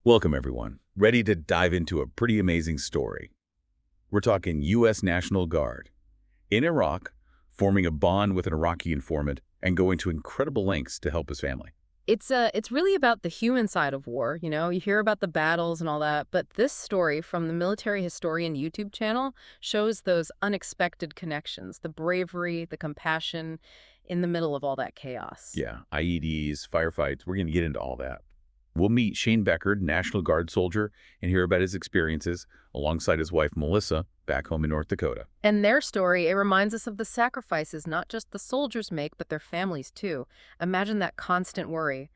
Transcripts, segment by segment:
Welcome, everyone. Ready to dive into a pretty amazing story. We're talking U.S. National Guard. In Iraq, forming a bond with an Iraqi informant and going to incredible lengths to help his family. It's really about the human side of war. You hear about the battles and all that, but this story from the Military Historian YouTube channel shows those unexpected connections, the bravery, the compassion in the middle of all that chaos. Yeah, IEDs, firefights, we're going to get into all that. We'll meet Shayne Beckert, National Guard soldier, and hear about his experiences alongside his wife, Melissa, back home in North Dakota. And their story, it reminds us of the sacrifices not just the soldiers make, but their families too. Imagine that constant worry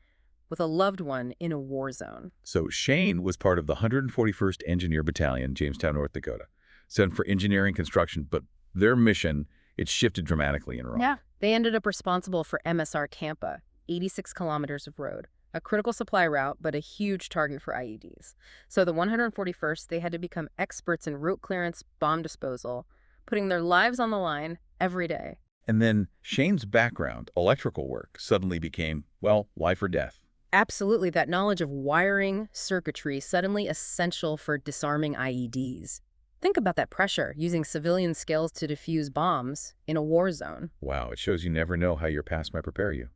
with a loved one in a war zone. So Shayne was part of the 141st Engineer Battalion, Jamestown, North Dakota, sent for engineering construction, but their mission, it shifted dramatically in Iraq. Yeah. They ended up responsible for MSR Campa, 86 kilometers of road. A critical supply route, but a huge target for IEDs. So the 141st, they had to become experts in route clearance, bomb disposal, putting their lives on the line every day. And then Shayne's background, electrical work, suddenly became, well, life or death. Absolutely, that knowledge of wiring, circuitry, suddenly essential for disarming IEDs. Think about that pressure, using civilian skills to defuse bombs in a war zone. Wow, it shows you never know how your past might prepare you.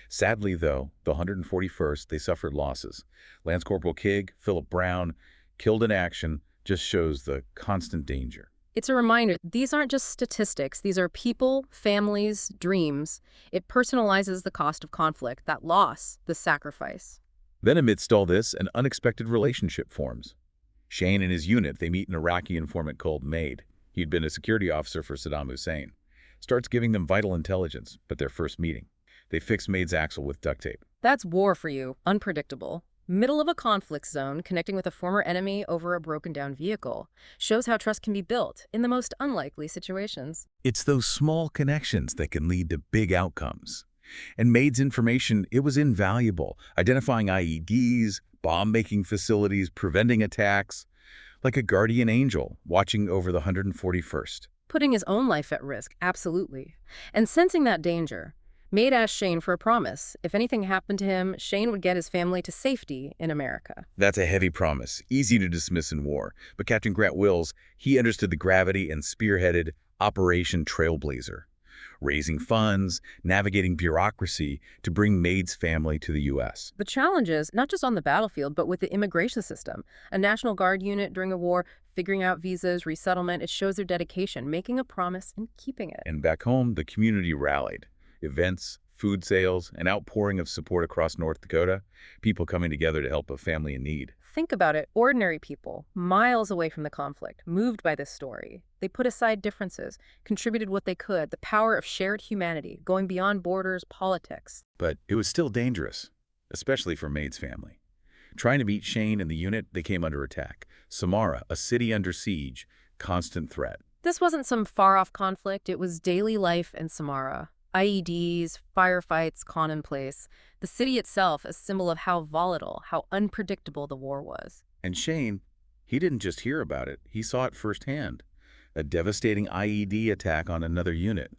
Sadly, though, the 141st, they suffered losses. Lance Corporal Kig, Philip Brown, killed in action, just shows the constant danger. It's a reminder, these aren't just statistics. These are people, families, dreams. It personalizes the cost of conflict, that loss, the sacrifice. Then amidst all this, an unexpected relationship forms. Shayne and his unit, they meet an Iraqi informant called Majid. He'd been a security officer for Saddam Hussein. Starts giving them vital intelligence, but their first meeting. They fix Majid's axle with duct tape. That's war for you, unpredictable. Middle of a conflict zone, connecting with a former enemy over a broken-down vehicle. Shows how trust can be built in the most unlikely situations. It's those small connections that can lead to big outcomes. And Majid's information, it was invaluable, identifying IEDs, bomb-making facilities, preventing attacks, like a guardian angel watching over the 141st. Putting his own life at risk, absolutely. And sensing that danger, Majid asked Shayne for a promise. If anything happened to him, Shayne would get his family to safety in America. That's a heavy promise, easy to dismiss in war. But Captain Grant Wilz, he understood the gravity and spearheaded Operation Trailblazer, raising funds, navigating bureaucracy to bring Majid's family to the U.S. The challenges, not just on the battlefield, but with the immigration system. A National Guard unit during a war, figuring out visas, resettlement, it shows their dedication, making a promise and keeping it. And back home, the community rallied. Events, food sales, an outpouring of support across North Dakota, people coming together to help a family in need. Think about it, ordinary people, miles away from the conflict, moved by this story. They put aside differences, contributed what they could, the power of shared humanity, going beyond borders, politics. But it was still dangerous, especially for Majid's family. Trying to beat Shayne and the unit, they came under attack. Samara, a city under siege, constant threat. This wasn't some far-off conflict, it was daily life in Samara. IEDs, firefights, commonplace. The city itself a symbol of how volatile, how unpredictable the war was. And Shayne, he didn't just hear about it, he saw it firsthand. A devastating IED attack on another unit.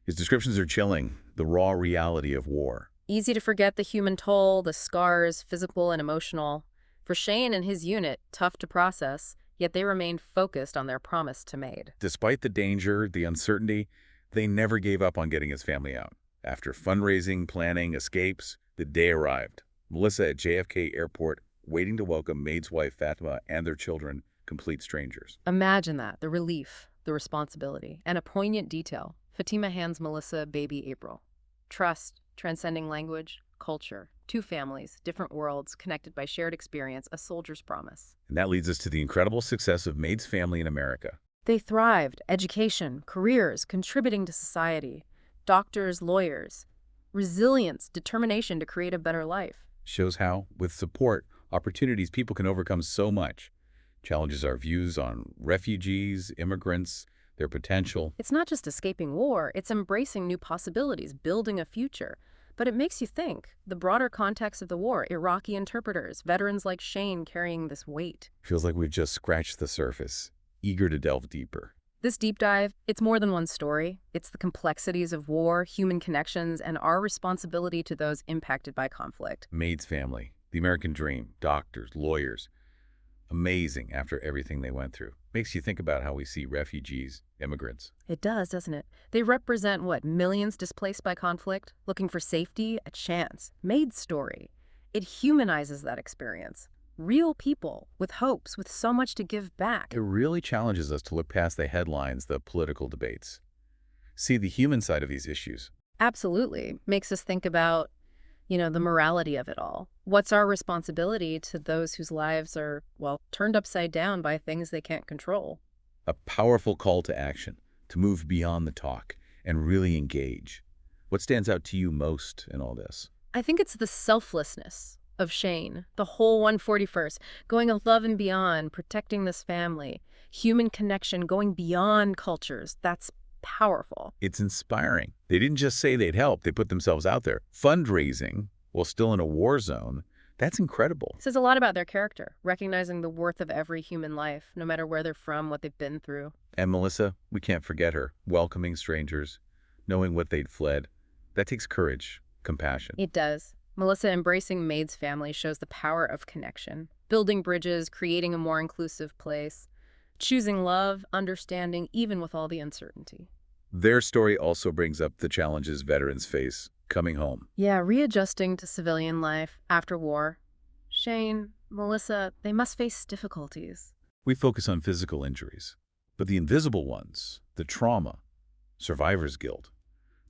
His descriptions are chilling, the raw reality of war. Easy to forget the human toll, the scars, physical and emotional. For Shayne and his unit, tough to process, yet they remained focused on their promise to Majid. Despite the danger, the uncertainty, they never gave up on getting his family out. After fundraising, planning, escapes, the day arrived. Melissa at JFK Airport, waiting to welcome Majid's wife Fatima and their children, complete strangers. Imagine that, the relief, the responsibility, and a poignant detail. Fatima hands Melissa baby April. Trust, transcending language, culture. Two families, different worlds, connected by shared experience, a soldier's promise. And that leads us to the incredible success of Majid's family in America. They thrived, education, careers, contributing to society, doctors, lawyers, resilience, determination to create a better life. Shows how, with support, opportunities, people can overcome so much. Challenges our views on refugees, immigrants, their potential. It's not just escaping war, it's embracing new possibilities, building a future. But it makes you think, the broader context of the war, Iraqi interpreters, veterans like Shayne carrying this weight. Feels like we've just scratched the surface. Eager to delve deeper. This deep dive, it's more than one story. It's the complexities of war, human connections, and our responsibility to those impacted by conflict. Majid's family, The American dream, doctors, lawyers, amazing after everything they went through. Makes you think about how we see refugees, immigrants. It does, doesn't it? They represent, what, millions displaced by conflict, looking for safety, a chance. Maid's story. It humanizes that experience. Real people with hopes, with so much to give back. It really challenges us to look past the headlines, the political debates. See the human side of these issues. Absolutely. Makes us think about, the morality of it all. What's our responsibility to those whose lives are, well, turned upside down by things they can't control? A powerful call to action, to move beyond the talk and really engage. What stands out to you most in all this? I think it's the selflessness of Shayne, the whole 141st, going above and beyond, protecting this family, human connection, going beyond cultures. That's powerful. It's inspiring. They didn't just say they'd help, they put themselves out there. Fundraising while still in a war zone, that's incredible. It says a lot about their character, recognizing the worth of every human life, no matter where they're from, what they've been through. And Melissa, we can't forget her, welcoming strangers, knowing what they'd fled. That takes courage, compassion. It does. Melissa embracing Maid's family shows the power of connection, building bridges, creating a more inclusive place, choosing love, understanding, even with all the uncertainty. Their story also brings up the challenges veterans face coming home. Yeah, readjusting to civilian life after war. Shayne, Melissa, they must face difficulties. We focus on physical injuries, but the invisible ones, the trauma, survivor's guilt,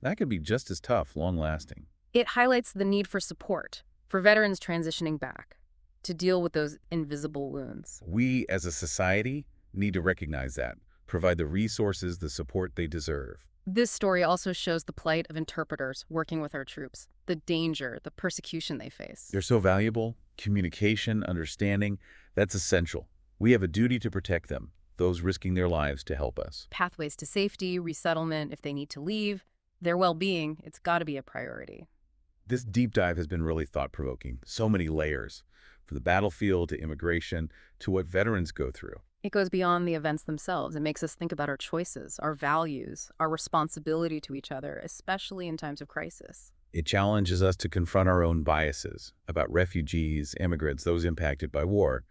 that could be just as tough, long-lasting. It highlights the need for support for veterans transitioning back to deal with those invisible wounds. We, as a society, need to recognize that, provide the resources, the support they deserve. This story also shows the plight of interpreters working with our troops, the danger, the persecution they face. They're so valuable. Communication, understanding, that's essential. We have a duty to protect them, those risking their lives to help us. Pathways to safety, resettlement if they need to leave, their well-being, it's got to be a priority. This deep dive has been really thought-provoking. So many layers, from the battlefield to immigration to what veterans go through. It goes beyond the events themselves. It makes us think about our choices, our values, our responsibility to each other, especially in times of crisis. It challenges us to confront our own biases about refugees, immigrants, those impacted by war.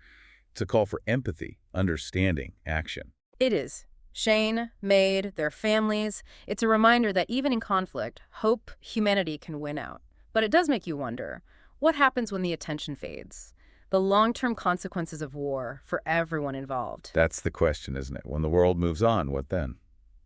It's a call for empathy, understanding, action. It is. Shayne, Maid, their families. It's a reminder that even in conflict, hope, humanity can win out. But it does make you wonder, what happens when the attention fades? The long-term consequences of war for everyone involved. That's the question, isn't it? When the world moves on, what then?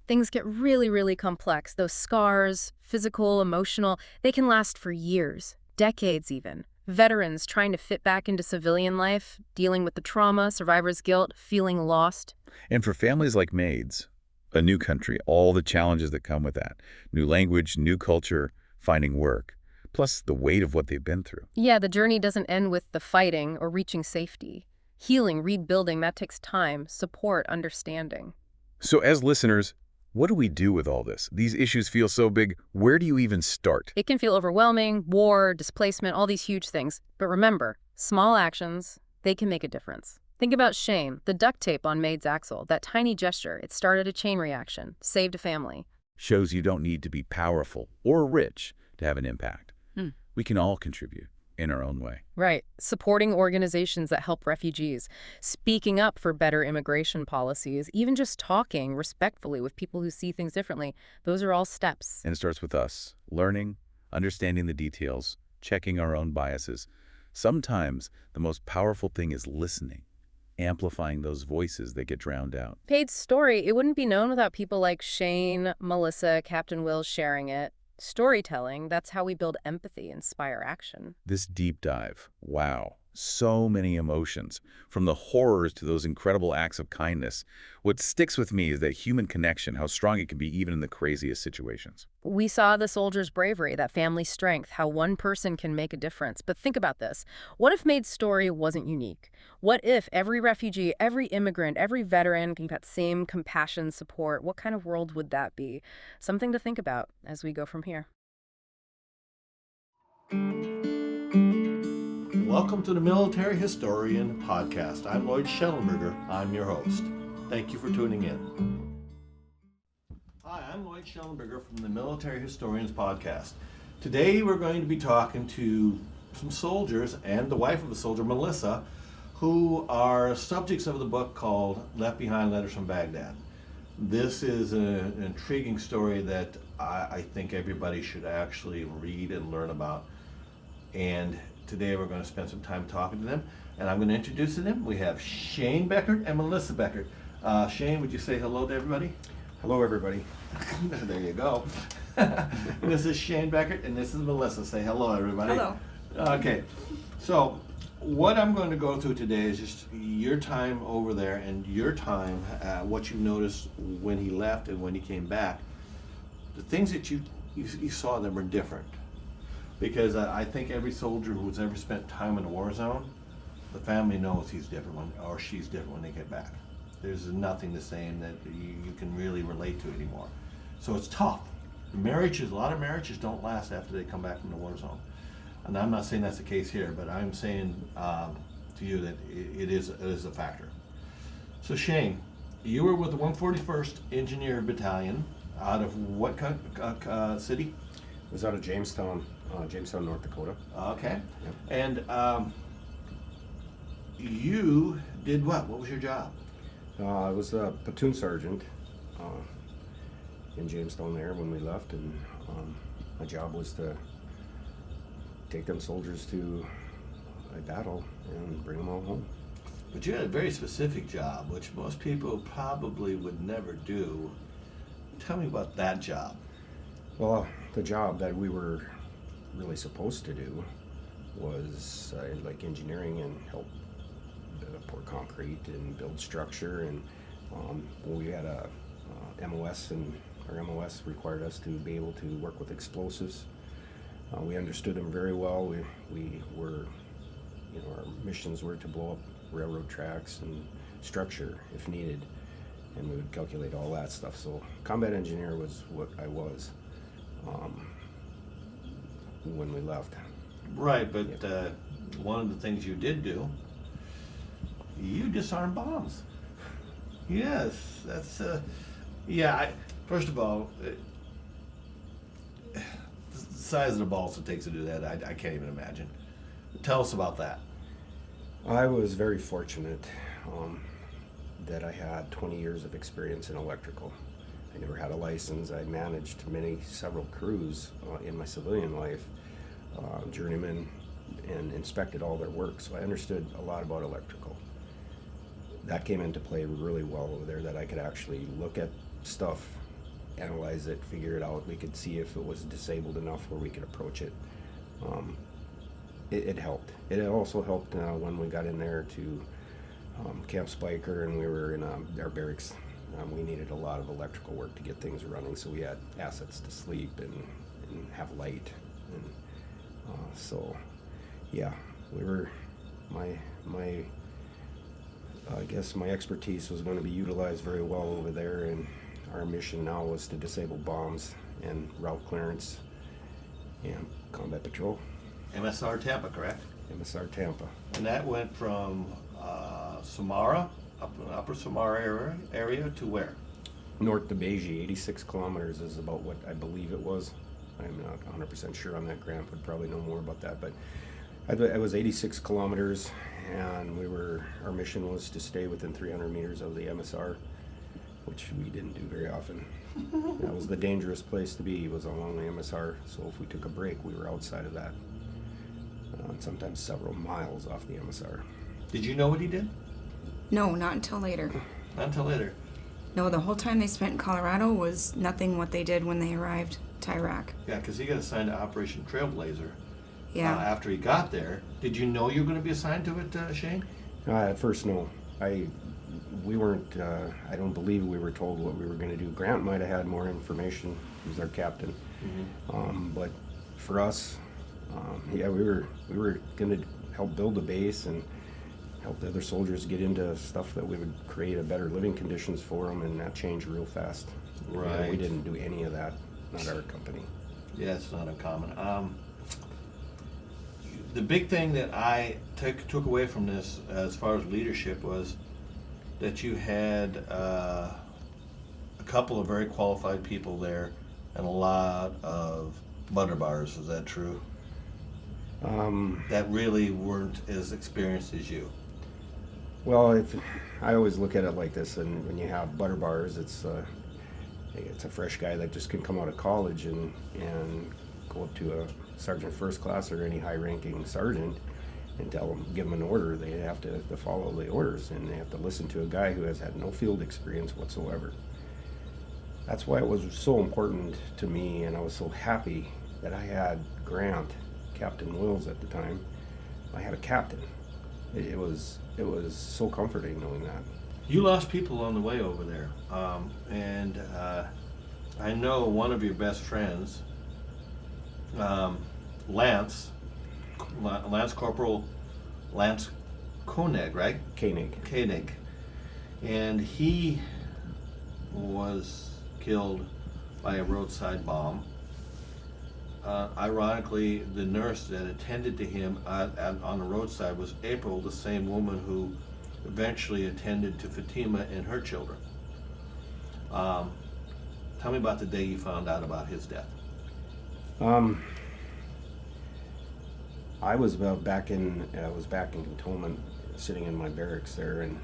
Things get really, really complex. Those scars, physical, emotional, they can last for years, decades even. Veterans trying to fit back into civilian life, dealing with the trauma, survivor's guilt, feeling lost. And for families like Maid's, a new country, all the challenges that come with that. New language, new culture, finding work. Plus the weight of what they've been through. Yeah, the journey doesn't end with the fighting or reaching safety. Healing, rebuilding, that takes time, support, understanding. So as listeners, what do we do with all this? These issues feel so big. Where do you even start? It can feel overwhelming, war, displacement, all these huge things. But remember, small actions, they can make a difference. Think about Shayne, the duct tape on Maid's axle, that tiny gesture. It started a chain reaction, saved a family. Shows you don't need to be powerful or rich to have an impact. We can all contribute in our own way. Right. Supporting organizations that help refugees, speaking up for better immigration policies, even just talking respectfully with people who see things differently. Those are all steps. And it starts with us, learning, understanding the details, checking our own biases. Sometimes the most powerful thing is listening, amplifying those voices that get drowned out. Maid's story, it wouldn't be known without people like Shayne, Melissa, Captain Wilz sharing it. Storytelling, that's how we build empathy, inspire action. This deep dive, wow, so many emotions, from the horrors to those incredible acts of kindness. What sticks with me is that human connection, how strong it can be even in the craziest situations. We saw the soldiers' bravery, that family strength, how one person can make a difference. But think about this. What if Maid's story wasn't unique? What if every refugee, every immigrant, every veteran can get that same compassion, support? What kind of world would that be? Something to think about as we go from here. Welcome to the Military Historian Podcast. I'm Lloyd Shellenberger. I'm your host. Thank you for tuning in. Hi, I'm Lloyd Shellenberger from the Military Historians Podcast. Today we're going to be talking to some soldiers and the wife of a soldier, Melissa, who are subjects of the book called Left Behind Letters from Baghdad. This is an intriguing story that I think everybody should actually read and learn about. And today we're going to spend some time talking to them, and I'm going to introduce them. We have Shayne Beckert and Melissa Beckert. Shayne, would you say hello to everybody? Hello, everybody. There you go. This is Shayne Beckert, and this is Melissa. Say hello, everybody. Hello. Okay, so what I'm going to go through today is just your time over there and your time, what you noticed when he left and when he came back. The things that you saw that were different. Because I think every soldier who's ever spent time in a war zone, the family knows he's different or she's different when they get back. There's nothing the same that you can really relate to anymore. So it's tough. Marriages, a lot of marriages don't last after they come back from the war zone. And I'm not saying that's the case here, but I'm saying to you that it is a factor. So Shayne, you were with the 141st Engineer Battalion out of what city? It was out of Jamestown, North Dakota. Okay. Yep. And you did what? What was your job? I was a platoon sergeant in Jamestown there when we left, and my job was to take them soldiers to a battle and bring them all home. But you had a very specific job, which most people probably would never do. Tell me about that job. Well, the job that we were really supposed to do was like engineering and help pour concrete and build structure, and we had a MOS, and our MOS required us to be able to work with explosives. We understood them very well. We were, our missions were to blow up railroad tracks and structure if needed, and we would calculate all that stuff. So combat engineer was what I was when we left. Right, but one of the things you did do, you disarmed bombs. Yes, that's first of all, the size of the balls it takes to do that, I can't even imagine. Tell us about that. I was very fortunate that I had 20 years of experience in electrical. I never had a license. I managed several crews in my civilian life, journeymen, and inspected all their work, so I understood a lot about electrical. That came into play really well over there, that I could actually look at stuff, analyze it, figure it out. We could see if it was disabled enough where we could approach it. It helped. It also helped when we got in there to Camp Spiker, and we were in our barracks. We needed a lot of electrical work to get things running, so we had assets to sleep and have light. And so, yeah, we were, I guess my expertise was going to be utilized very well over there, and our mission now was to disable bombs and route clearance and combat patrol. MSR Tampa, correct? MSR Tampa. And that went from Samara, upper Samara area to where? North to Beijing, 86 kilometers is about what I believe it was. I'm not 100% sure on that. Grant would probably know more about that, but it was 86 kilometers, and our mission was to stay within 300 meters of the MSR, which we didn't do very often. That was the dangerous place to be, was along the MSR, so if we took a break, we were outside of that, and sometimes several miles off the MSR. Did you know what he did? No, not until later. Not until later. No, the whole time they spent in Colorado was nothing what they did when they arrived to Iraq. Yeah, because he got assigned to Operation Trailblazer. Yeah. After he got there. Did you know you were going to be assigned to it, Shayne? At first, no. We weren't, I don't believe we were told what we were going to do. Grant might have had more information. He was our captain. Mm-hmm. But for us, we were going to help build the base and help the other soldiers get into stuff that we would create a better living conditions for them, and that changed real fast. Right. We didn't do any of that, not our company. Yeah, it's not uncommon. The big thing that I took away from this as far as leadership was that you had a couple of very qualified people there and a lot of butter bars. Is that true? that really weren't as experienced as you? Well, I always look at it like this, and when you have butter bars, it's a fresh guy that just can come out of college and go up to a sergeant first class or any high-ranking sergeant and give them an order. They have to follow the orders, and they have to listen to a guy who has had no field experience whatsoever. That's why it was so important to me, and I was so happy that I had Grant, Captain Wilz at the time. I had a captain. It was so comforting knowing that. You lost people on the way over there, and I know one of your best friends, Lance Corporal Lance Koenig, right? Koenig, and he was killed by a roadside bomb. Ironically, the nurse that attended to him on the roadside was April, the same woman who eventually attended to Fatima and her children. Tell me about the day you found out about his death. I was back in Cantonment, sitting in my barracks there, and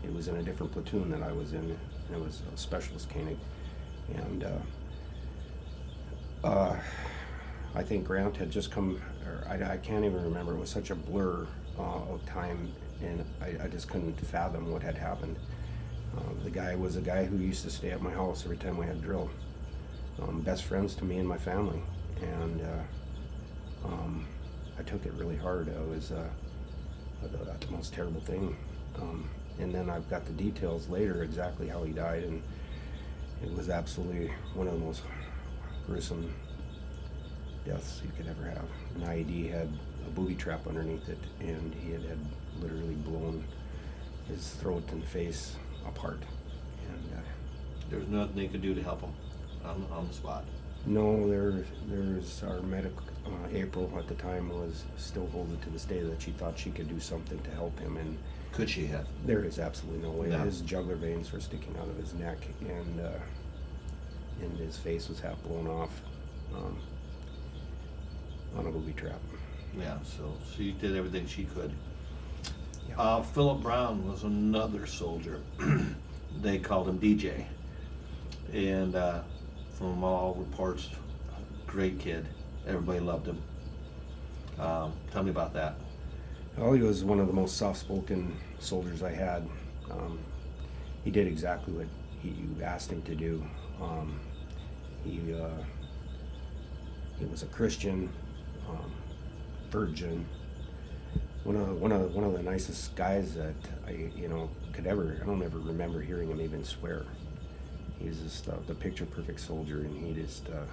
it was in a different platoon that I was in. It was a specialist Koenig, and I think Grant had just come, or I can't even remember. It was such a blur of time, and I just couldn't fathom what had happened. The guy was a guy who used to stay at my house every time we had drill. Best friends to me and my family, and I took it really hard. It was the most terrible thing. And then I've got the details later exactly how he died, and it was absolutely one of the most gruesome deaths you could ever have. An IED had a booby trap underneath it, and he had literally blown his throat and face apart. And There was nothing they could do to help him on the spot. no, there's our medic, April at the time was still holding to this day that she thought she could do something to help him, and Could she have? there is absolutely no way. No. His jugular veins were sticking out of his neck, and his face was half blown off on a booby trap. Yeah, so she did everything she could. Yeah. Philip Brown was another soldier. They called him DJ. And from all reports, great kid. Everybody loved him. Tell me about that. Well, he was one of the most soft-spoken soldiers I had. He did exactly what you asked him to do. He was a Christian, virgin. One of the nicest guys that I don't ever remember hearing him even swear. He's just the picture perfect soldier, and he just a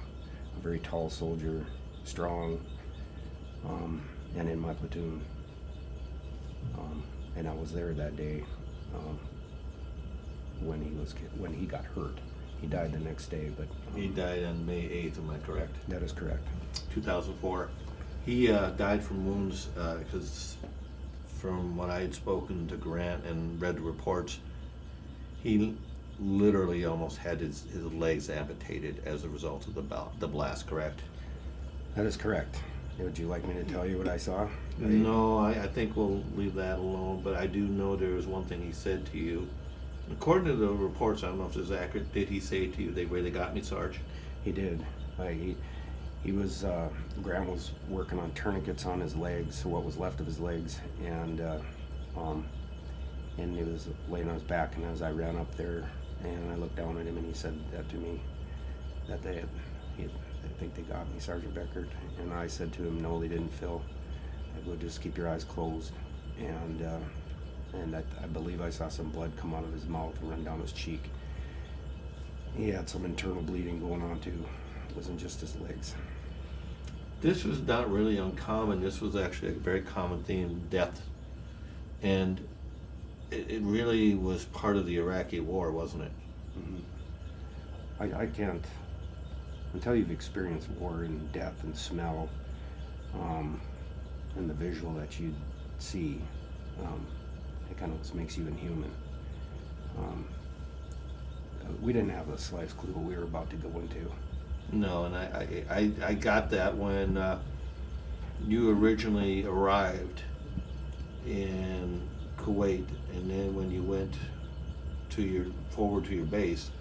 very tall soldier, strong, and in my platoon. And I was there that day when he got hurt. He died the next day, but He died on May 8th, am I correct? that is correct. 2004. He died from wounds because from what I had spoken to Grant and read the reports, he literally almost had his legs amputated as a result of the blast, correct? That is correct. Would you like me to tell you what I saw? No, I think we'll leave that alone, but I do know there was one thing he said to you. According to the reports, I don't know if this is accurate, did he say to you, "They really got me, Sarge"? He did. He was, Grant was working on tourniquets on his legs, what was left of his legs, and he was laying on his back, and as I ran up there, and I looked down at him, and he said that to me, that I think they got me, Sergeant Beckert, and I said to him, no, they didn't, Phil. I would just keep your eyes closed, and I believe I saw some blood come out of his mouth and run down his cheek. He had some internal bleeding going on too. It wasn't just his legs. This was not really uncommon. This was actually a very common theme, death. And it really was part of the Iraqi war, wasn't it? Mm-hmm. I can't, until you've experienced war and death and smell, and the visual that you see, it kind of makes you inhuman. We didn't have the slightest clue what we were about to go into. No, and I got that when you originally arrived in Kuwait, and then when you went forward to your base,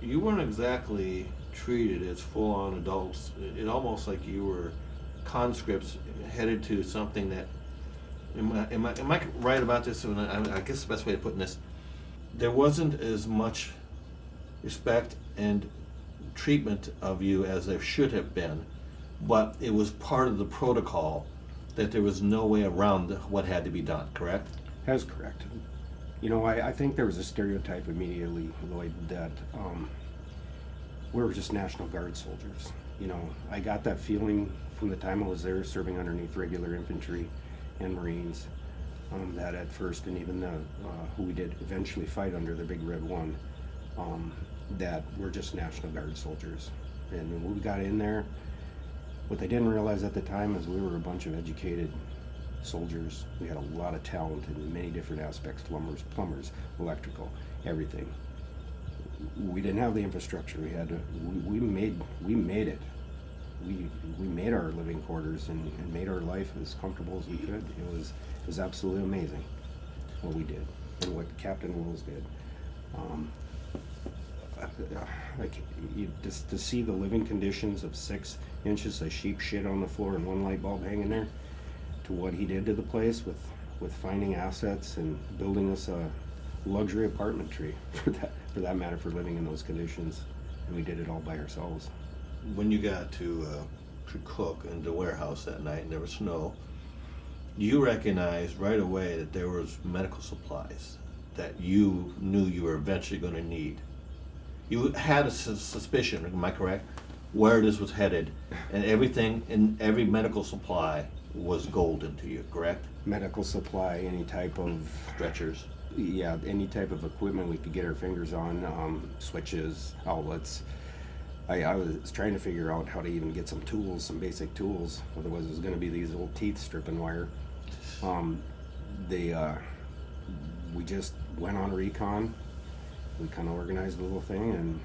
you weren't exactly treated as full-on adults. It almost like you were conscripts headed to something that, am I right about this? I guess the best way of putting this, there wasn't as much respect and treatment of you as there should have been, but it was part of the protocol that there was no way around what had to be done, correct? That's correct. You know, I think there was a stereotype immediately, Lloyd, that we were just National Guard soldiers. You know, I got that feeling from the time I was there serving underneath regular infantry and Marines, that at first, and even who we did eventually fight under, the Big Red One, that we're just National Guard soldiers. And when we got in there, what they didn't realize at the time is we were a bunch of educated soldiers. We had a lot of talent in many different aspects, plumbers, electrical, everything. We didn't have the infrastructure. We had to, we made it. We made our living quarters and made our life as comfortable as we could. It was absolutely amazing what we did and what Captain Wilz did. Just to see the living conditions of 6 inches of sheep shit on the floor and 1 light bulb hanging there, to what he did to the place with finding assets and building us a luxury apartment tree for that matter, for living in those conditions, and we did it all by ourselves. When you got to cook in the warehouse that night and there was snow, you recognized right away that there was medical supplies that you knew you were eventually going to need. You had a suspicion, am I correct, where this was headed, and everything in every medical supply was golden to you, correct? Medical supply, any type of Stretchers. yeah, any type of equipment we could get our fingers on, switches, outlets. I was trying to figure out how to even get some tools, some basic tools. Otherwise, it was going to be these old teeth stripping wire. We just went on recon. We kind of organized the little thing, and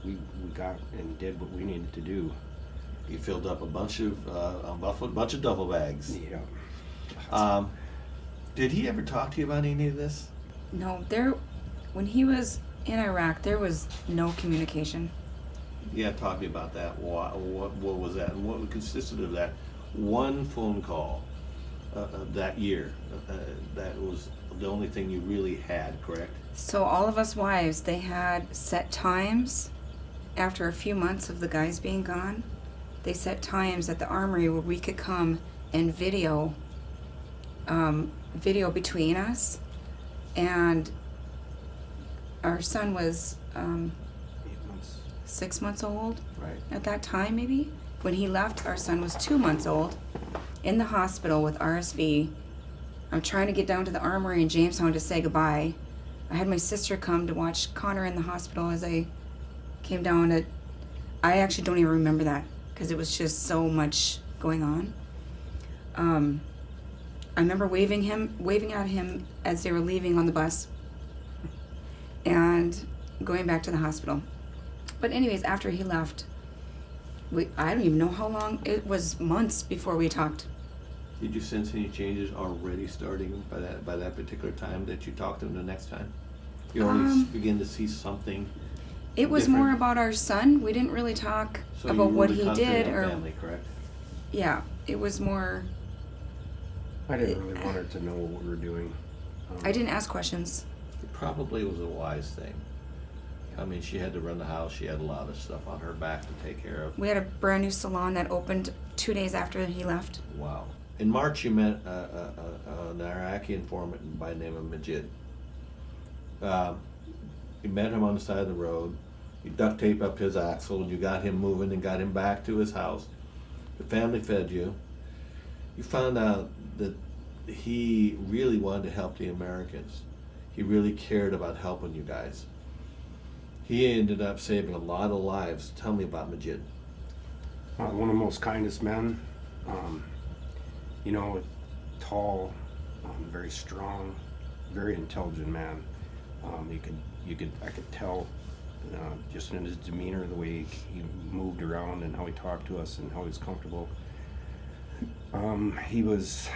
we got and did what we needed to do. You filled up a bunch of duffel bags. Yeah. Did he ever talk to you about any of this? No, when he was in Iraq, there was no communication. Yeah, talk to me about that. What was that? And what consisted of that one phone call that year? That was the only thing you really had, correct? So all of us wives, they had set times. After a few months of the guys being gone, they set times at the armory where we could come and video between us. And our son was 8 months. 6 months old Right. at that time, maybe. When he left, our son was 2 months old, in the hospital with RSV. I'm trying to get down to the armory in Jamestown to say goodbye. I had my sister come to watch Connor in the hospital as I came down. I actually don't even remember that because it was just so much going on. I remember waving at him as they were leaving on the bus and going back to the hospital. But anyways, after he left, I don't even know how long. It was months before we talked. Did you sense any changes already starting by that particular time that you talked to him the next time? You already begin to see something. It was different? more about our son. We didn't really talk So about you what really he did, concentrated on or family, correct? yeah, it was more. I didn't really want her to know what we were doing. I didn't ask questions. It probably was a wise thing. I mean, she had to run the house. She had a lot of stuff on her back to take care of. We had a brand new salon that opened 2 days after he left. Wow. In March, you met an Iraqi informant by the name of Majid. You met him on the side of the road. You duct taped up his axle, and you got him moving and got him back to his house. The family fed you. You found out that he really wanted to help the Americans. He really cared about helping you guys. He ended up saving a lot of lives. Tell me about Majid. One of the most kindest men. You know, tall, very strong, very intelligent man. I could tell just in his demeanor, the way he moved around and how he talked to us and how he was comfortable. He was,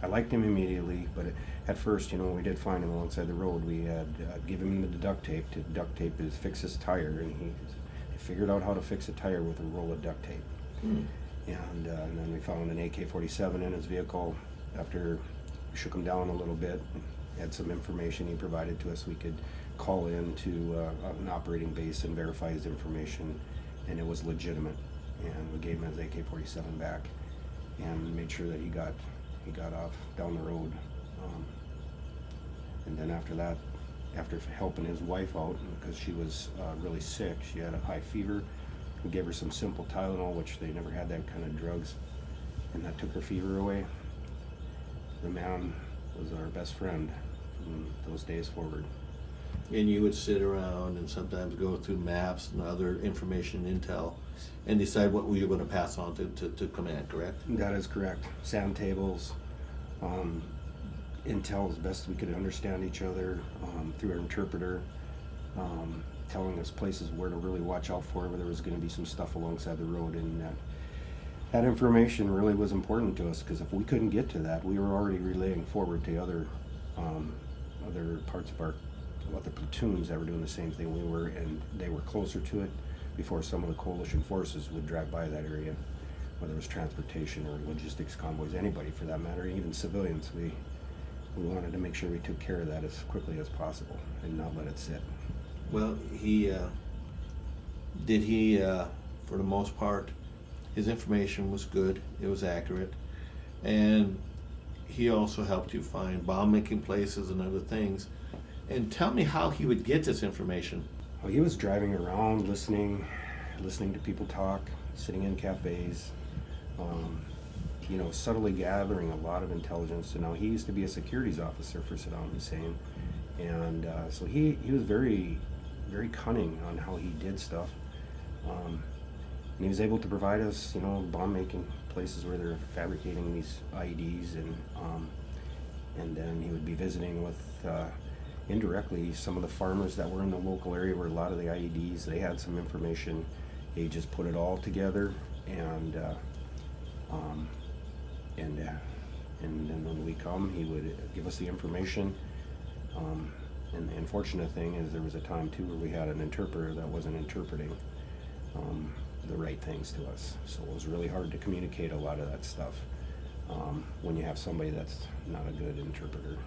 I liked him immediately, but at first, you know, we did find him alongside the road. We had given him the duct tape to fix his tire, and he figured out how to fix a tire with a roll of duct tape. And then we found an AK-47 in his vehicle. After we shook him down a little bit, had some information he provided to us, we could call in to an operating base and verify his information, and it was legitimate. And we gave him his AK-47 back and made sure that he got off down the road. And then after that, after helping his wife out, because she was really sick, she had a high fever, we gave her some simple Tylenol, which they never had that kind of drugs, and that took her fever away. The man was our best friend from those days forward. And you would sit around and sometimes go through maps and other information, intel, and decide what you were going to pass on to command, correct? That is correct. Sound tables, intel as best we could understand each other through our interpreter, telling us places where to really watch out for, where there was going to be some stuff alongside the road, and that information really was important to us, because if we couldn't get to that, we were already relaying forward to other parts of our other platoons that were doing the same thing we were, and they were closer to it before some of the coalition forces would drive by that area, whether it was transportation or logistics convoys, anybody for that matter, even civilians. We wanted to make sure we took care of that as quickly as possible and not let it sit. Well, for the most part, his information was good, it was accurate, and he also helped you find bomb-making places and other things. And tell me how he would get this information. Well, he was driving around, listening to people talk, sitting in cafes, subtly gathering a lot of intelligence. And now he used to be a securities officer for Saddam Hussein, and so he was very, very cunning on how he did stuff. And he was able to provide us, bomb-making places where they're fabricating these IEDs, and then he would be visiting with, indirectly, some of the farmers that were in the local area where a lot of the IEDs, they had some information. He just put it all together, and then when we come, he would give us the information. And the unfortunate thing is there was a time too where we had an interpreter that wasn't interpreting the right things to us. So it was really hard to communicate a lot of that stuff when you have somebody that's not a good interpreter.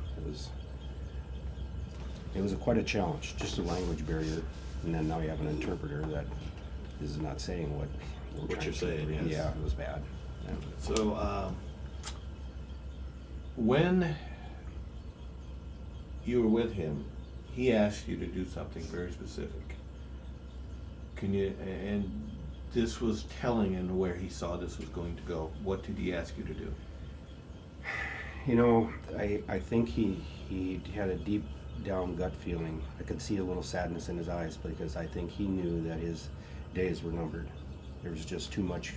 It was quite a challenge, just a language barrier, and then now you have an interpreter that is not saying what You're saying. Yes. Yeah, it was bad. Yeah. So when you were with him, he asked you to do something very specific. And this was telling in where he saw this was going to go. What did he ask you to do? I think he had a deep down gut feeling. I could see a little sadness in his eyes, because I think he knew that his days were numbered. There was just too much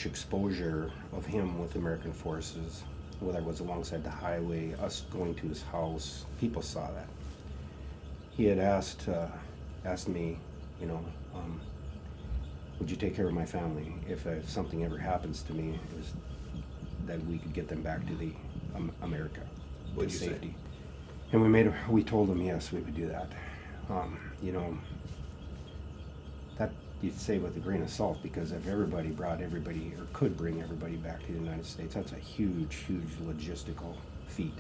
exposure of him with American forces, whether it was alongside the highway, us going to his house. People saw that. He had asked me, would you take care of my family if something ever happens to me, that we could get them back to the America, to safety. And we told him yes, we would do that. That you'd say with a grain of salt, because if everybody or could bring everybody back to the United States, that's a huge, huge logistical feat,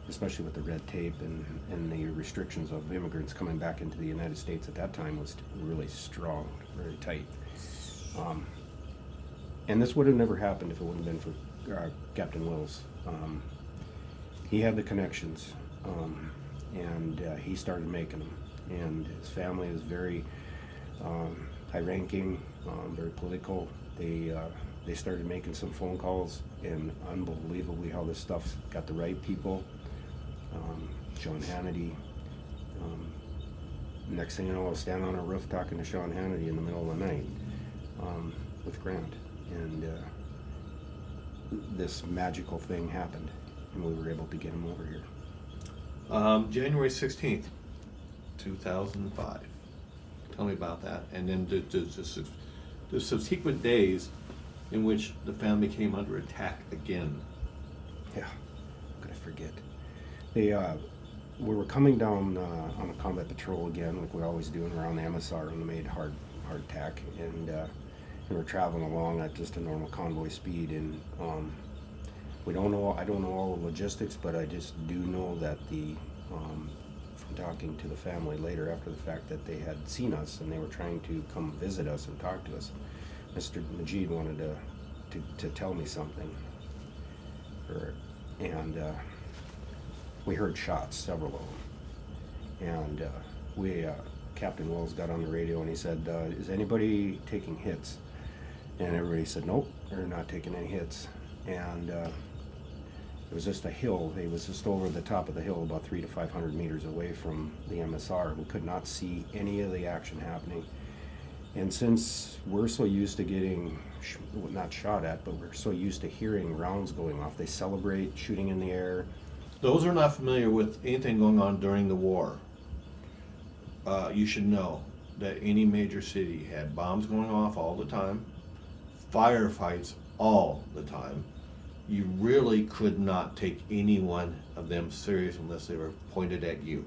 especially with the red tape and the restrictions of immigrants coming back into the United States at that time was really strong, very tight. And this would have never happened if it wouldn't have been for Captain Wilz. He had the connections, and he started making them. And his family is very high-ranking, very political. They started making some phone calls, and unbelievably how this stuff got the right people. Sean Hannity. Next thing you know, I was standing on a roof talking to Sean Hannity in the middle of the night with Grant, and this magical thing happened, and we were able to get him over here. January 16th, 2005. Tell me about that. And then the subsequent days, in which the family came under attack again. Yeah, could I forget? They, we were coming down on a combat patrol again, like we always do, and we're on the MSR on the made hard tack, and we're traveling along at just a normal convoy speed, and I don't know all the logistics, but I just do know that from talking to the family later after the fact, that they had seen us and they were trying to come visit us and talk to us. Mr. Majid wanted to tell me something, and we heard shots, several of them, and Captain Wilz got on the radio and he said, is anybody taking hits? And everybody said, nope, they're not taking any hits. And it was just a hill. It was just over the top of the hill, about 300 to 500 meters away from the MSR. We could not see any of the action happening. And since we're so used to getting, not shot at, but we're so used to hearing rounds going off, they celebrate shooting in the air. Those who are not familiar with anything going on during the war, you should know that any major city had bombs going off all the time, firefights all the time. You really could not take any one of them serious unless they were pointed at you,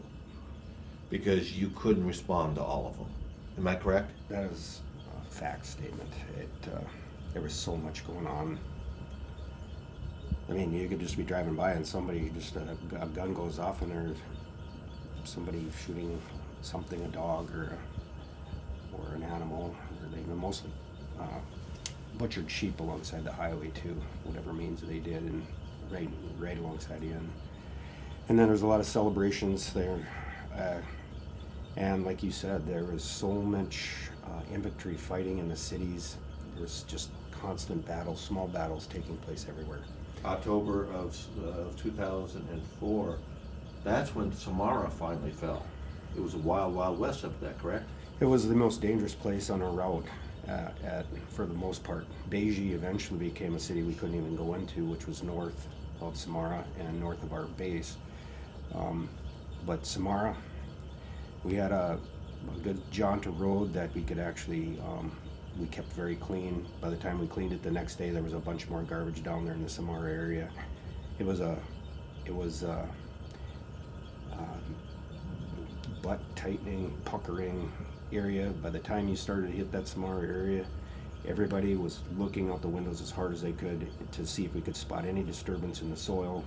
because you couldn't respond to all of them. Am I correct? That is a fact statement. There was so much going on. I mean, you could just be driving by and somebody a gun goes off and there's somebody shooting something, a dog or an animal, or they mostly butchered sheep alongside the highway too, whatever means they did, and right alongside the end. And then there's a lot of celebrations there, and like you said, there was so much infantry fighting in the cities. There was just constant battles, small battles taking place everywhere. October of 2004, that's when Samara finally fell. It was a wild, wild west up there, correct? It was the most dangerous place on our route, for the most part. Beji eventually became a city we couldn't even go into, which was north of Samara and north of our base. But Samara, we had a good jaunt of road that we could actually, we kept very clean. By the time we cleaned it the next day, there was a bunch more garbage down there in the Samara area. It was butt tightening, puckering area. By the time you started to hit that Samara area, everybody was looking out the windows as hard as they could to see if we could spot any disturbance in the soil,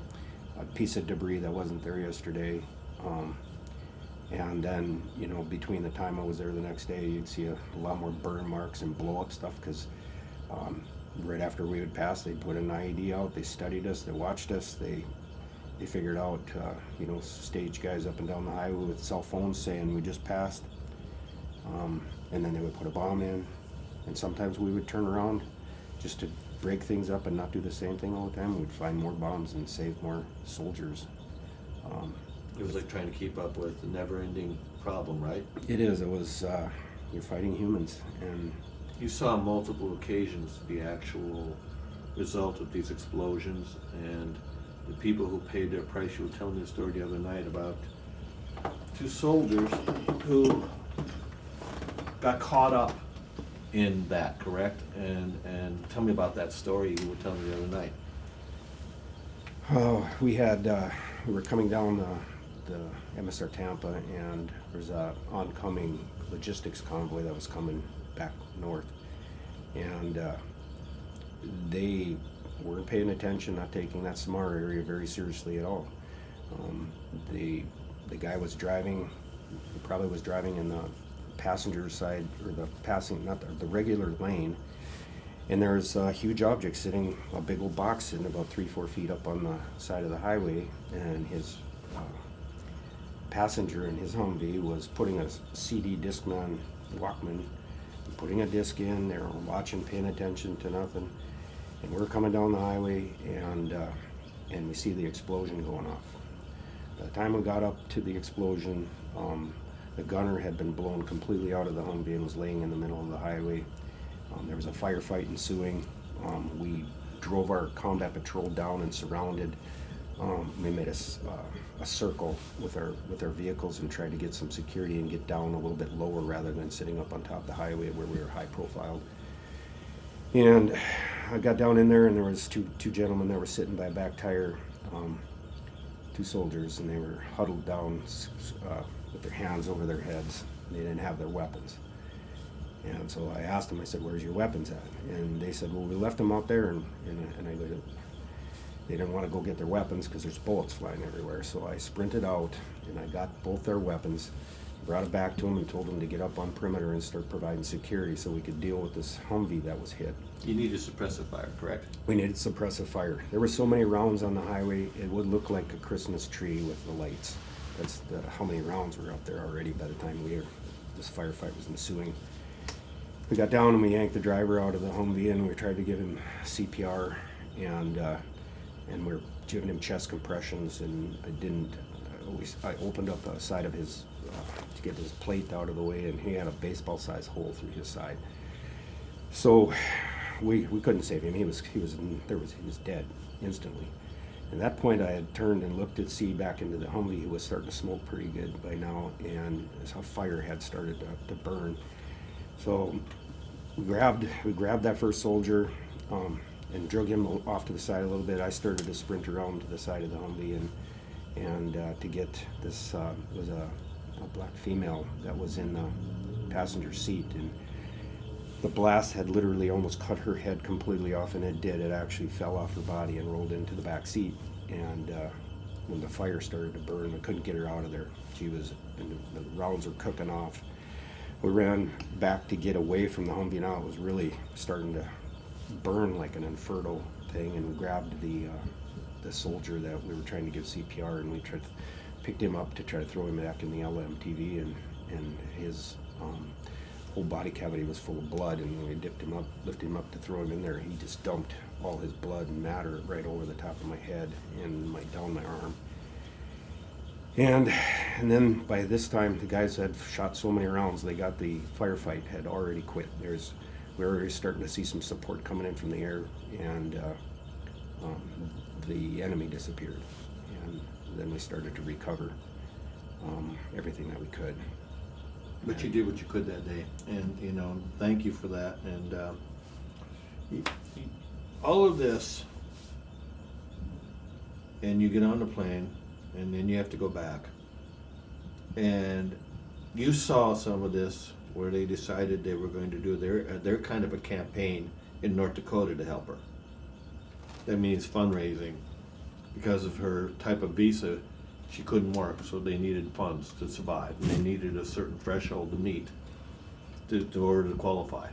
a piece of debris that wasn't there yesterday. And then, you know, between the time I was there the next day, you'd see a lot more burn marks and blow up stuff, because right after we would pass, they'd put an IED out, they studied us, they watched us, they figured out, you know, stage guys up and down the highway with cell phones saying we just passed. And then they would put a bomb in, and sometimes we would turn around just to break things up and not do the same thing all the time. We'd find more bombs and save more soldiers. It was like trying to keep up with the never-ending problem, right? It is. It was, you're fighting humans, and You saw on multiple occasions the actual result of these explosions and the people who paid their price. You were telling me a story the other night about two soldiers who got caught up in that, correct? And tell me about that story you were telling me the other night. oh, we were coming down the MSR Tampa, and there was a oncoming logistics convoy that was coming back north, and they weren't paying attention, not taking that Samara area very seriously at all. The guy was driving, he probably was driving in the passenger side, or not the regular lane, and there's a huge object sitting, a big old box sitting about 3-4 feet up on the side of the highway, and his passenger in his Humvee was putting a CD Discman Walkman, putting a disc in. They were watching, paying attention to nothing, and we're coming down the highway, and we see the explosion going off. By the time we got up to the explosion, the gunner had been blown completely out of the Humvee and was laying in the middle of the highway. There was a firefight ensuing. We drove our combat patrol down and surrounded. We made a circle with our vehicles and tried to get some security and get down a little bit lower rather than sitting up on top of the highway where we were high profile. And I got down in there, and there was two gentlemen that were sitting by a back tire, 2 soldiers, and they were huddled down with their hands over their heads. They didn't have their weapons. And so I asked them, I said, "Where's your weapons at?" And they said, "Well, we left them out there," and I go, they didn't want to go get their weapons because there's bullets flying everywhere. So I sprinted out, and I got both their weapons, brought it back to them, and told them to get up on perimeter and start providing security so we could deal with this Humvee that was hit. You needed suppressive fire, correct? We needed suppressive fire. There were so many rounds on the highway, it would look like a Christmas tree with the lights. That's how many rounds were out there already by the time this firefight was ensuing. We got down and we yanked the driver out of the Humvee, and we tried to give him CPR, and we were giving him chest compressions, and I opened up the side of his to get his plate out of the way, and he had a baseball-sized hole through his side. So we couldn't save him. He was dead instantly. At that point, I had turned and looked to see back into the Humvee, who was starting to smoke pretty good by now, and a fire had started to burn. So we grabbed that first soldier and drug him off to the side a little bit. I started to sprint around to the side of the Humvee and to get this was a black female that was in the passenger seat, and the blast had literally almost cut her head completely off, and it did. It actually fell off her body and rolled into the back seat. And when the fire started to burn, we couldn't get her out of there. And the rounds were cooking off. We ran back to get away from the Humvee. Now it was really starting to burn like an inferno thing, and we grabbed the soldier that we were trying to give CPR, and we picked him up to try to throw him back in the LMTV, and his whole body cavity was full of blood, and when we lifted him up to throw him in there, he just dumped all his blood and matter right over the top of my head and down my arm. And then by this time, the guys had shot so many rounds, the firefight had already quit. We were already starting to see some support coming in from the air, and the enemy disappeared. And then we started to recover everything that we could. But you did what you could that day, and thank you for that. And all of this, and you get on the plane, and then you have to go back. And you saw some of this where they decided they were going to do their kind of a campaign in North Dakota to help her. That means fundraising. Because of her type of visa, she couldn't work, so they needed funds to survive, and they needed a certain threshold to meet in order to qualify.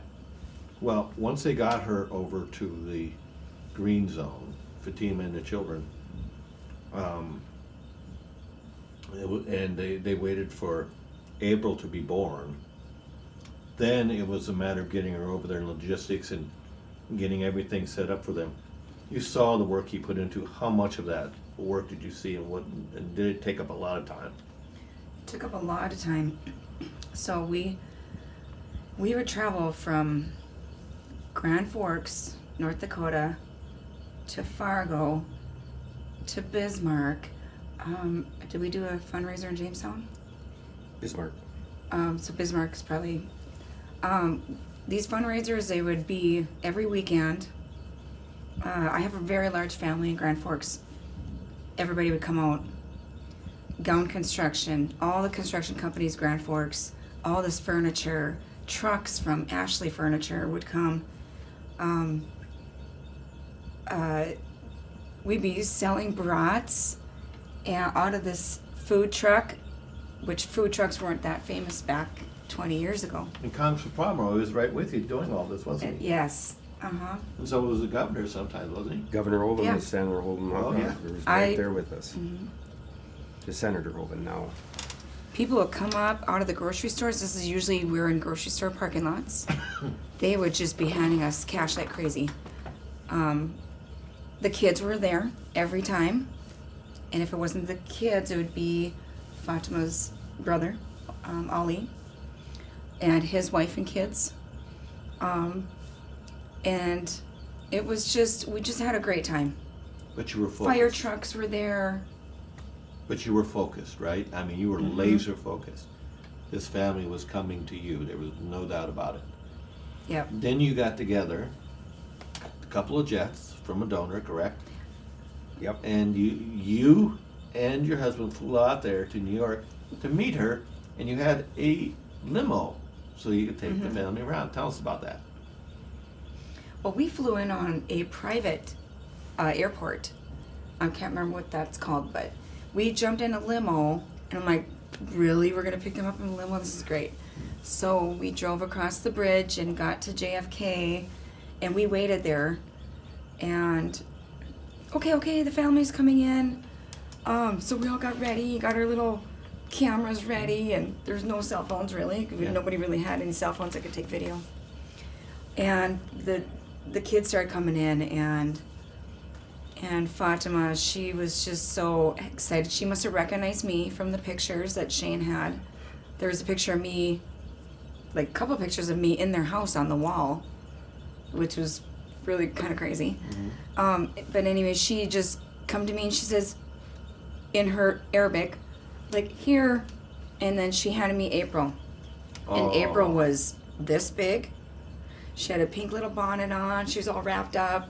Well, once they got her over to the green zone, Fatima and the children, and they waited for April to be born, then it was a matter of getting her over there, logistics and getting everything set up for them. You saw the work he put into. How much of that work did you see, and did it take up a lot of time? It took up a lot of time. So we would travel from Grand Forks, North Dakota, to Fargo, to Bismarck. Did we do a fundraiser in Jamestown? Bismarck. So Bismarck's probably... these fundraisers, they would be every weekend. I have a very large family in Grand Forks. Everybody would come out. Gown Construction, all the construction companies, Grand Forks, all this furniture, trucks from Ashley Furniture would come. We'd be selling brats out of this food truck, which food trucks weren't that famous back 20 years ago. And Congressman Pomeroy was right with you doing all this, wasn't he? Yes. Uh-huh. And so was the governor sometimes, wasn't he? Governor Hoeven Yeah. was standing there holding Oh, yeah. He was right there with us. The Senator Hoeven now. People would come up out of the grocery stores. This is usually we're in grocery store parking lots. They would just be handing us cash like crazy. The kids were there every time. And if it wasn't the kids, it would be Fatima's brother, Ali, and his wife and kids. And it was we just had a great time. But you were focused. Fire trucks were there. But you were focused, right? I mean, you were laser focused. This family was coming to you. There was no doubt about it. Yep. Then you got together, couple of jets from a donor, correct? Yep. And you and your husband flew out there to New York to meet her, and you had a limo so you could take the family around. Tell us about that. Well, we flew in on a private airport. I can't remember what that's called, but we jumped in a limo, and I'm like, really? We're going to pick them up in a limo? This is great. So we drove across the bridge and got to JFK, and we waited there. And, okay, the family's coming in. So we all got ready, got our little cameras ready, and there's no cell phones really. Yeah. Nobody really had any cell phones that could take video. And the kids started coming in, and Fatima, she was just so excited. She must have recognized me from the pictures that Shayne had. There was a picture of me, like a couple of pictures of me in their house on the wall, which was really kind of crazy. But anyway, she just come to me and she says, in her Arabic, like, here, and then she handed me April. And April was this big. She had a pink little bonnet on. She was all wrapped up.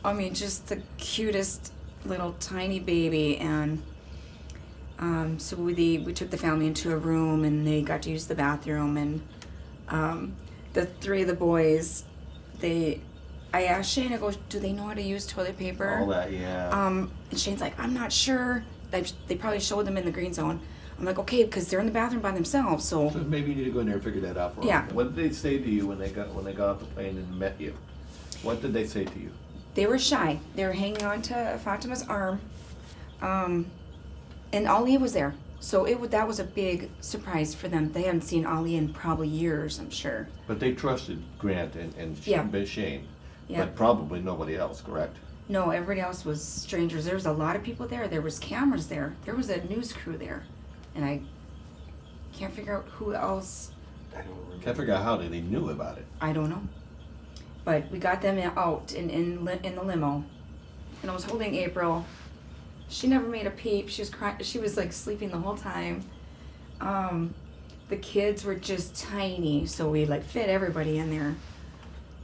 I mean, just the cutest little tiny baby. And so we took the family into a room, and they got to use the bathroom. And the three of the boys, I asked Shayne, I go, do they know how to use toilet paper? All that, yeah. And Shayne's like, I'm not sure. They probably showed them in the green zone. I'm like, okay, because they're in the bathroom by themselves, so. So maybe you need to go in there and figure that out for them. Yeah. What did they say to you when they got off the plane and met you? What did they say to you? They were shy. They were hanging on to Fatima's arm. And Ali was there. So that was a big surprise for them. They hadn't seen Ali in probably years, I'm sure. But they trusted Grant and Yeah. Shayne, Yeah. but probably nobody else, correct? No, everybody else was strangers. There was a lot of people there. There was cameras there. There was a news crew there. And I can't figure out who else. I don't remember. Can't figure out how they knew about it. I don't know. But we got them out in the limo. And I was holding April. She never made a peep. She was crying. She was like sleeping the whole time. The kids were just tiny, so we like fit everybody in there.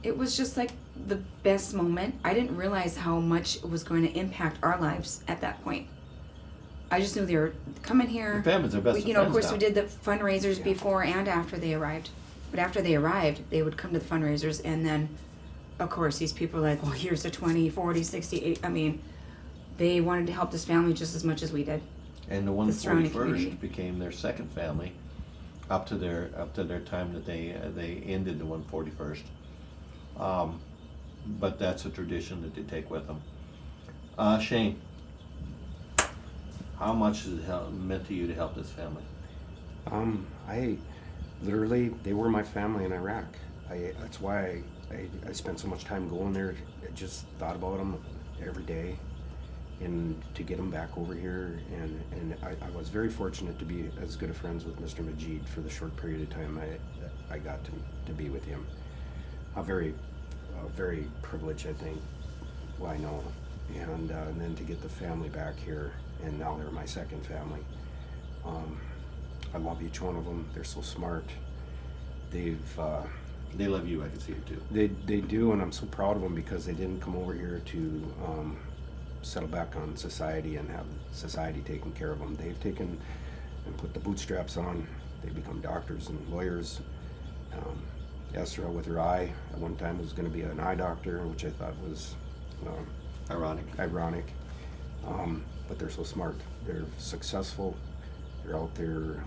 It was just like the best moment. I didn't realize how much it was going to impact our lives at that point. I just knew they were coming here. The family's their best Of friends course, now. we did the fundraisers before and after they arrived. But after they arrived, they would come to the fundraisers, and then, of course, these people were like, well, here's the 20, 40, 60, I mean, they wanted to help this family just as much as we did. And the surrounding community. 141st became their second family, up to their time that they ended the 141st. But that's a tradition that they take with them. Shayne, how much has it meant to you to help this family? I literally, they were my family in Iraq. That's why I spent so much time going there. I just thought about them every day, and to get them back over here. And I was very fortunate to be as good of friends with Mr. Majid for the short period of time I got to be with him. Very privileged, I think. Well, I know. And then to get the family back here, and now they're my second family. I love each one of them. They're so smart. They love you, I can see it too. They do, and I'm so proud of them because they didn't come over here to settle back on society and have society taking care of them. They've taken and put the bootstraps on. They've become doctors and lawyers. Esra, with her eye, at one time was going to be an eye doctor, which I thought was ironic. But they're so smart. They're successful. They're out there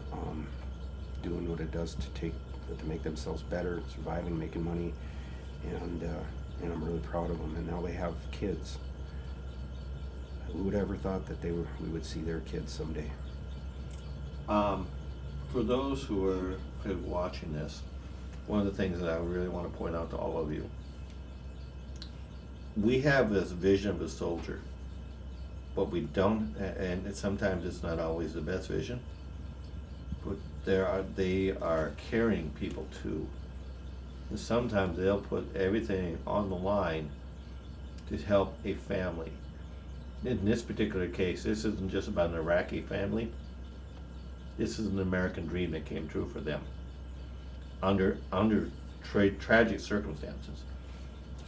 doing what it does to make themselves better, surviving, making money, and I'm really proud of them. And now they have kids. Who would ever thought that we would see their kids someday? For those who are watching this, one of the things that I really want to point out to all of you, we have this vision of a soldier, but we don't, and sometimes it's not always the best vision, but they are caring people too. And sometimes they'll put everything on the line to help a family. In this particular case, this isn't just about an Iraqi family. This is an American dream that came true for them under tragic circumstances.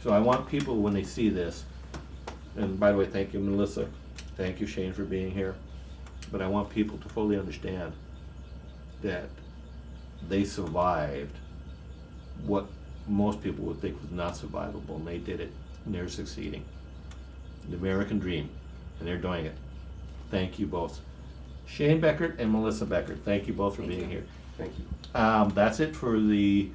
So I want people, when they see this, and by the way, thank you, Melissa. Thank you, Shayne, for being here. But I want people to fully understand that they survived what most people would think was not survivable, and they did it, and they're succeeding. The American dream, and they're doing it. Thank you both. Shayne Beckert and Melissa Beckert, thank you both for being here. Thank you. That's it for the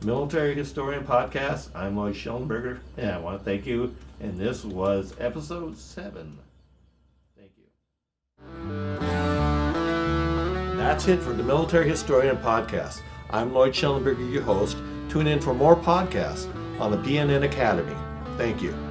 Military Historian Podcast. I'm Lloyd Shellenberger, and I want to thank you. And this was episode 7. Thank you. That's it for the Military Historian Podcast. I'm Lloyd Shellenberger, your host. Tune in for more podcasts on the PNN Academy. Thank you.